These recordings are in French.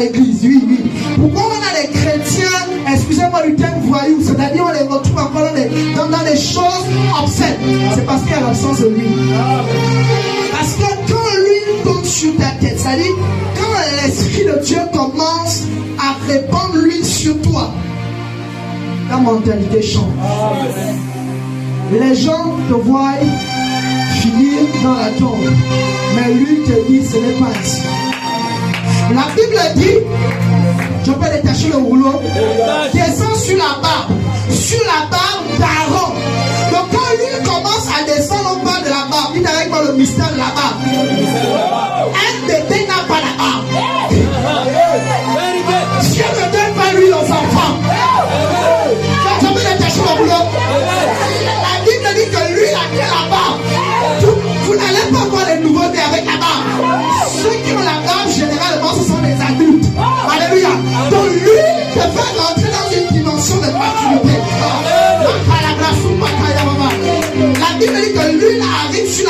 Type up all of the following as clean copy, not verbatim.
l'église. Oui. Pourquoi on a des chrétiens, excusez-moi du terme voyous, c'est-à-dire on les retrouve encore dans des choses obscènes? C'est parce qu'il y a l'absence de l'huile. Parce que quand l'huile tombe sur ta tête, c'est-à-dire quand l'Esprit de Dieu commence à répandre l'huile sur toi, ta mentalité change. Les gens te voient finir dans la tombe, mais lui te dit ce n'est pas ainsi. La Bible dit, je peux détacher le rouleau, descend sur la barbe d'Aaron. Donc quand lui commence à descendre, on parle de la barbe. Il avec moi le mystère de la barbe. Un bébé n'a pas la barbe. Dieu ne donne pas lui aux enfants. Je peux détacher le rouleau. La Bible dit que lui a fait la barbe. Vous n'allez pas voir les nouveaux-nés avec la barbe. Ceux qui ont la barbe, généralement, ce sont des adultes. Alléluia. Donc lui te fait rentrer dans une dimension de maturité. La Bible dit que l'huile arrive sur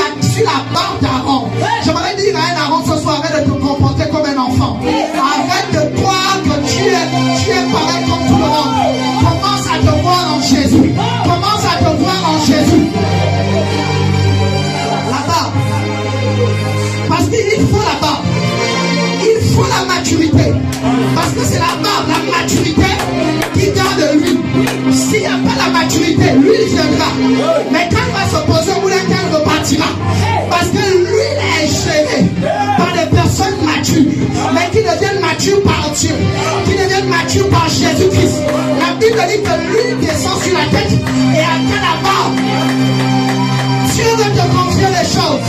la barbe d'Aaron. J'aimerais dire à un Aaron ce soir, arrête de te comporter comme un enfant. Arrête de croire que tu es pareil comme tout le monde. Commence à te voir en Jésus. Commence à te voir en Jésus. La barbe. Parce qu'il faut la barbe. Il faut la maturité. Parce que c'est la barbe, la maturité qui garde l'huile. S'il n'y a pas la maturité, l'huile viendra. Mais quand il va se poser au bout d'un temps, il repartira. Parce que l'huile est gérée par des personnes matures. Mais qui deviennent matures par Dieu. Qui deviennent matures par Jésus-Christ. La Bible dit que l'huile descend sur la tête et atteint la barbe. Dieu veut te confier les choses.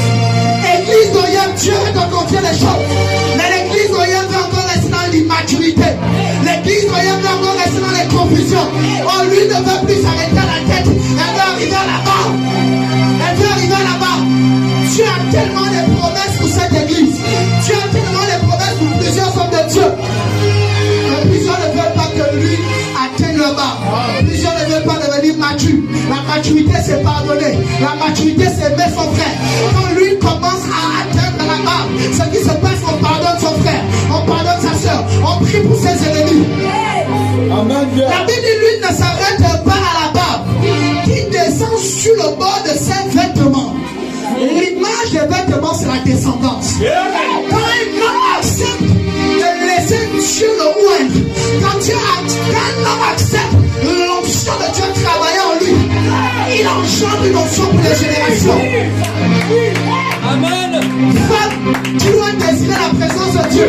Église d'Oyem, Dieu veut te confier les choses. Mais l'église d'Oyem veut encore rester dans l'immaturité. L'église d'Oyem veut encore rester dans les confusions. Oh, lui ne veut plus s'arrêter à la tête. Elle veut arriver à la barre. Elle veut arriver à la barre. Dieu a tellement de promesses pour cette église. Dieu a tellement de promesses pour plusieurs hommes de Dieu. Mais plusieurs ne veulent pas que lui atteigne le bas. Plusieurs ne veulent pas devenir mature. La maturité, c'est pardonner. La maturité, c'est aimer son frère. Quand lui commence à atteindre la barre, ce qui se passe, on pardonne son frère, on pardonne sa soeur, on prie pour ses ennemis. Amen. La Bible dit, lui ne s'arrête pas à la barbe, qui descend sur le bord de ses vêtements. L'image des vêtements, c'est la descendance. Quand un homme accepte de laisser Dieu le oindre, quand un homme accepte l'onction de Dieu travailler en lui, il engendre une onction pour les générations. Amen. Femme, tu dois désirer la présence de Dieu.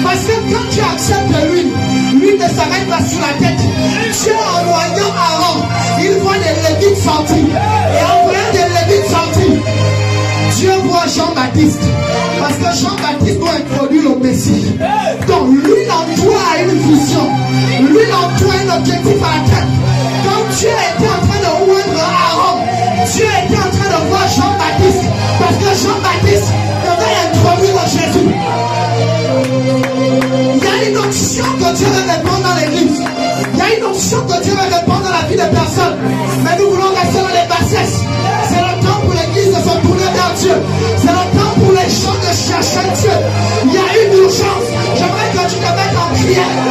Parce que quand tu acceptes l'huile, l'huile ne s'arrête pas sur la tête. Dieu, en voyant Aaron, il voit des Lévites sortir. Et en voyant des Lévites sortir, Dieu voit Jean-Baptiste. Parce que Jean-Baptiste doit introduire le Messie. Donc l'huile en toi a une vision. L'huile en toi a un objectif à atteindre. Quand Dieu était en train de oindre Aaron, Dieu était en train de voir Jean-Baptiste. Parce que Jean-Baptiste devait introduire Jésus. Il y a une onction que Dieu veut répondre dans l'église. Il y a une onction que Dieu veut répondre dans la vie des personnes. Mais nous voulons rester dans les bassesses. C'est le temps pour l'église de se tourner vers Dieu. C'est le temps pour les gens de chercher Dieu. Il y a une urgence. J'aimerais que tu te mettes en prière.